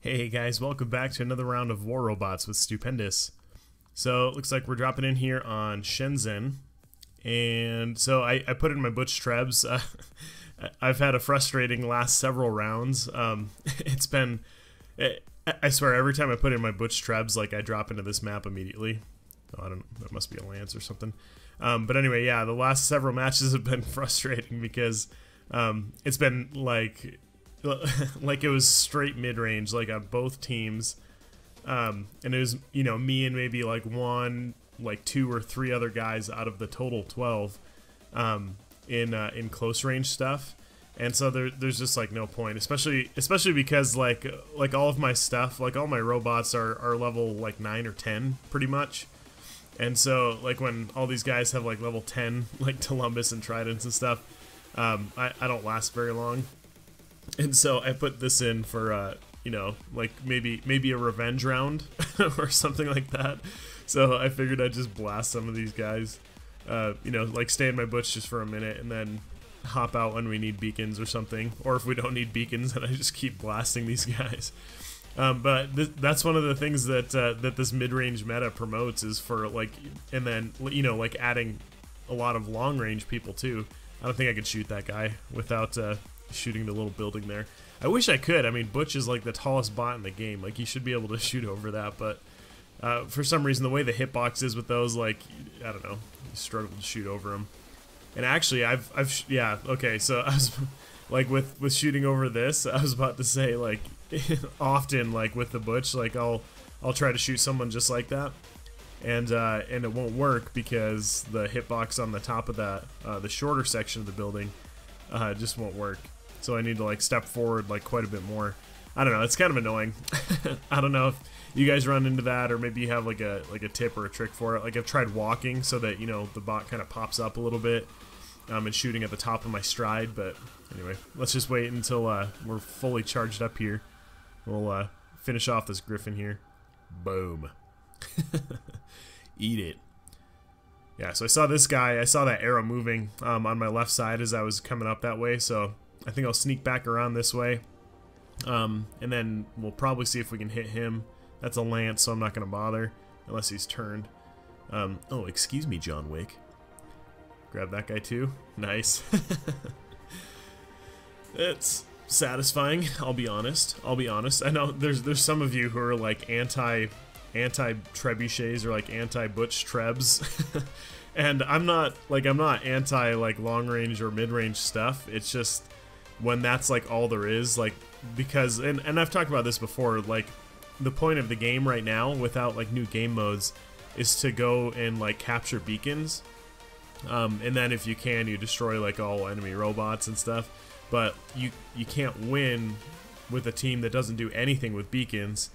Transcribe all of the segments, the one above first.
Hey guys, welcome back to another round of War Robots with Pendous. So it looks like we're dropping in here on Shenzhen, and so I put in my Butch Trebs. I've had a frustrating last several rounds. It's been, I swear, every time I put in my Butch Trebs, like I drop into this map immediately. Oh, I don't know, that must be a lance or something. But anyway, yeah, the last several matches have been frustrating because it's been like it was straight mid-range, like on both teams, and it was, you know, me and maybe like two or three other guys out of the total 12 in close range stuff, and so there's just like no point, especially because like all of my stuff, like all my robots are level like 9 or 10 pretty much, and so like when all these guys have like level 10 like Columbus and Tridents and stuff, I don't last very long. And so I put this in for, you know, like maybe a revenge round or something like that. So I figured I'd just blast some of these guys, you know, like stay in my Butch just for a minute and then hop out when we need beacons or something. Or if we don't need beacons, then I just keep blasting these guys. But that's one of the things that that this mid-range meta promotes, is for like, and then, you know, like adding a lot of long-range people too. I don't think I could shoot that guy without shooting the little building there. I wish I could. I mean, Butch is like the tallest bot in the game. Like, you should be able to shoot over that, but for some reason, the way the hitbox is with those, like, I don't know, you struggle to shoot over them. And actually, yeah, okay, so I was, like, with shooting over this, I was about to say, like, often, like, with the Butch, like, I'll try to shoot someone just like that, and it won't work because the hitbox on the top of that, the shorter section of the building, just won't work. So I need to like step forward like quite a bit more. I don't know, it's kind of annoying. I don't know if you guys run into that, or maybe you have like a tip or a trick for it. Like, I've tried walking so that, you know, the bot kind of pops up a little bit, and shooting at the top of my stride. But anyway, let's just wait until we're fully charged up here. We'll finish off this Griffin here. Boom. Eat it. Yeah, so I saw this guy, I saw that arrow moving on my left side as I was coming up that way, so I think I'll sneak back around this way, and then we'll probably see if we can hit him. That's a lance, so I'm not going to bother unless he's turned. Oh, excuse me, John Wick. Grab that guy too. Nice. It's satisfying, I'll be honest. I know there's some of you who are like anti-trebuchets or like anti-Butch Trebs. And I'm not anti like long range or mid range stuff. It's just when that's like all there is, like, because and I've talked about this before, like the point of the game right now without like new game modes is to go and like capture beacons, and then if you can, you destroy like all enemy robots and stuff. But you can't win with a team that doesn't do anything with beacons,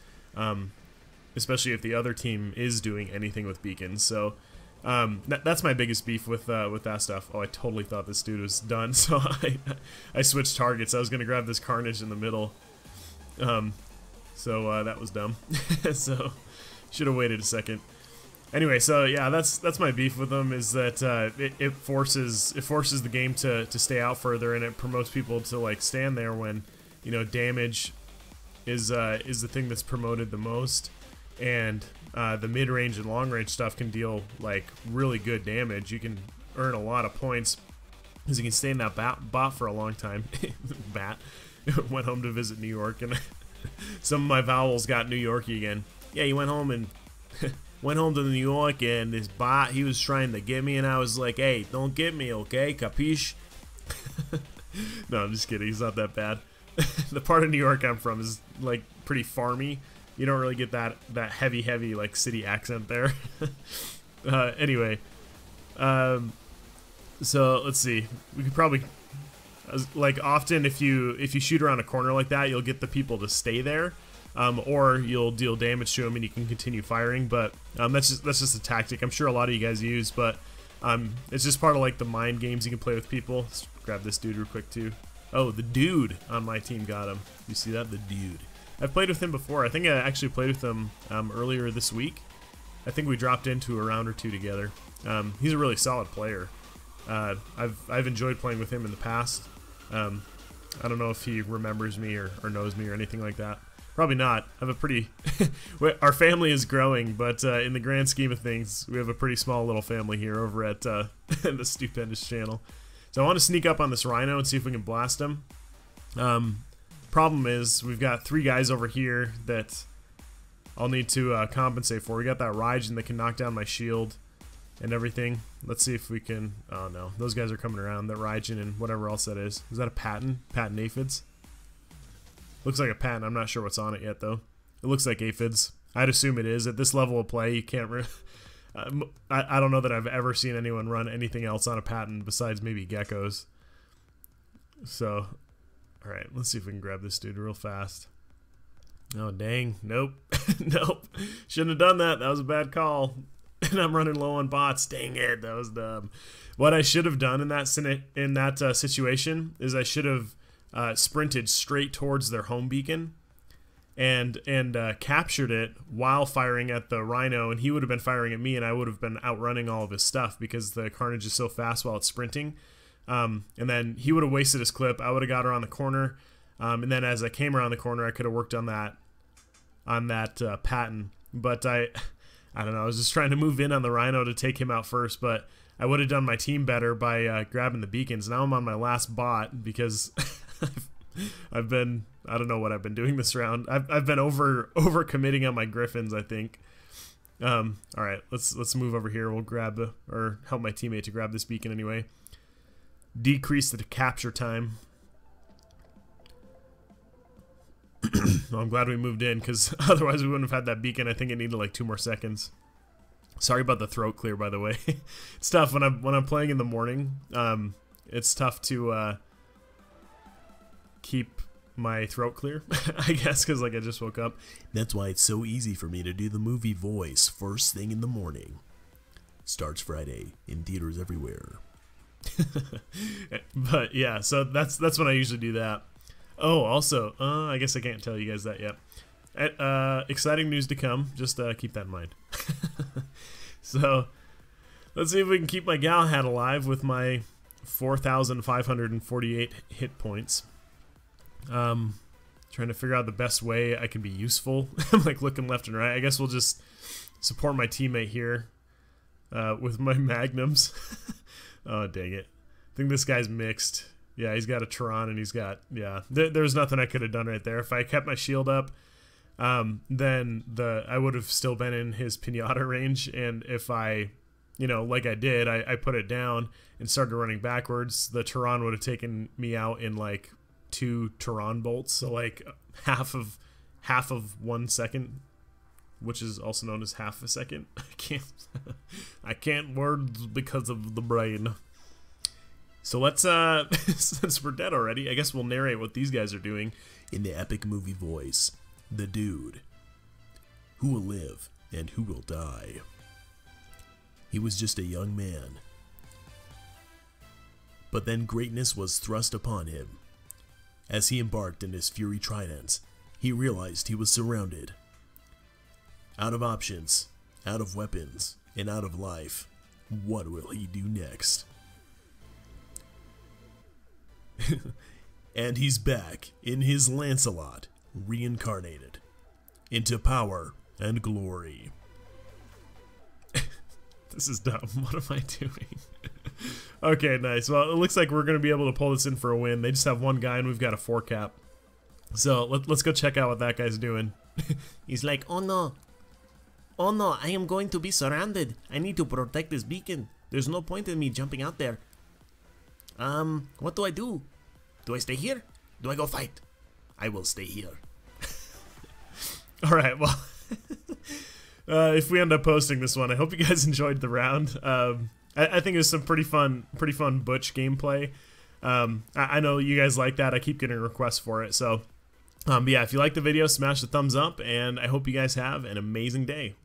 especially if the other team is doing anything with beacons. So that's my biggest beef with that stuff. Oh, I totally thought this dude was done, so I switched targets. I was gonna grab this Carnage in the middle, so that was dumb. So should have waited a second. Anyway, so yeah, that's my beef with them, is that it forces the game to stay out further, and it promotes people to like stand there when, you know, damage is the thing that's promoted the most. And the mid-range and long-range stuff can deal like really good damage. You can earn a lot of points because you can stay in that bot for a long time. Bat went home to visit New York, and some of my vowels got New Yorky again. Yeah, you went home and went home to New York, and this bot, he was trying to get me, and I was like, hey, don't get me, okay? Capiche? No, I'm just kidding. He's not that bad. The part of New York I'm from is like pretty farmy. You don't really get that heavy like city accent there. Anyway, so let's see. We could probably, like, often if you shoot around a corner like that, you'll get the people to stay there, or you'll deal damage to them and you can continue firing. But that's just a tactic I'm sure a lot of you guys use. But it's just part of like the mind games you can play with people. Let's grab this dude real quick too. Oh, the dude on my team got him. You see that? The dude. I've played with him before. I think I actually played with him earlier this week. I think we dropped into a round or two together. He's a really solid player. I've enjoyed playing with him in the past. I don't know if he remembers me or knows me or anything like that. Probably not. I have a pretty... Our family is growing, but in the grand scheme of things, we have a pretty small little family here over at the Stupendous channel. So I want to sneak up on this rhino and see if we can blast him. Problem is, we've got 3 guys over here that I'll need to compensate for. We got that Raijin that can knock down my shield and everything. Let's see if we can... Oh no, those guys are coming around. That Raijin and whatever else that is. Is that a Patton? Patton aphids? Looks like a Patton. I'm not sure what's on it yet though. It looks like aphids. I'd assume it is. At this level of play, you can't... I don't know that I've ever seen anyone run anything else on a Patton besides maybe geckos. So, alright, let's see if we can grab this dude real fast. Oh, dang. Nope. Nope. Shouldn't have done that. That was a bad call. And I'm running low on bots. Dang it. That was dumb. What I should have done in that situation is I should have sprinted straight towards their home beacon and captured it while firing at the rhino, and he would have been firing at me, and I would have been outrunning all of his stuff because the carnage is so fast while it's sprinting. And then he would have wasted his clip. I would have got around the corner, and then as I came around the corner, I could have worked on that Patton. But I don't know. I was just trying to move in on the rhino to take him out first, but I would have done my team better by grabbing the beacons. Now I'm on my last bot because I've been... I don't know what I've been doing this round. I've been over committing on my Griffins, I think. All right, let's move over here. We'll grab or help my teammate to grab this beacon anyway. Decrease the capture time. Well, I'm glad we moved in because otherwise we wouldn't have had that beacon. I think it needed like 2 more seconds. Sorry about the throat clear, by the way. It's tough when I'm playing in the morning. It's tough to keep my throat clear, I guess, because like I just woke up. That's why it's so easy for me to do the movie voice first thing in the morning. Starts Friday in theaters everywhere. But yeah, so that's when I usually do that. Oh, also, I guess I can't tell you guys that yet. Exciting news to come. Just keep that in mind. So let's see if we can keep my Galahad alive with my 4,548 hit points. Trying to figure out the best way I can be useful. I'm like looking left and right. I guess we'll just support my teammate here with my magnums. Oh, dang it. I think this guy's mixed. Yeah, he's got a Tehran and he's got... Yeah, there's nothing I could have done right there. If I kept my shield up, then I would have still been in his Pinata range. And if I, like I did, I put it down and started running backwards, the Tehran would have taken me out in like 2 Tehran bolts, so like half of 1 second, which is also known as half a second. I can't words because of the brain. So let's since we're dead already, I guess we'll narrate what these guys are doing in the epic movie voice. The dude who will live and who will die. He was just a young man, but then greatness was thrust upon him. As he embarked in his Fury Tridents, he realized he was surrounded. Out of options, out of weapons, and out of life. What will he do next? And he's back in his Lancelot, reincarnated into power and glory. This is dumb. What am I doing? Okay, nice. Well, it looks like we're going to be able to pull this in for a win. They just have 1 guy and we've got a 4 cap. So let's go check out what that guy's doing. He's like, oh no, I am going to be surrounded. I need to protect this beacon. There's no point in me jumping out there. What do I do? Do I stay here? Do I go fight? I will stay here. Alright, well, if we end up posting this one, I hope you guys enjoyed the round. I think it was some pretty fun Butch gameplay. I know you guys like that. I keep getting requests for it. So, but yeah, if you like the video, smash the thumbs up, and I hope you guys have an amazing day.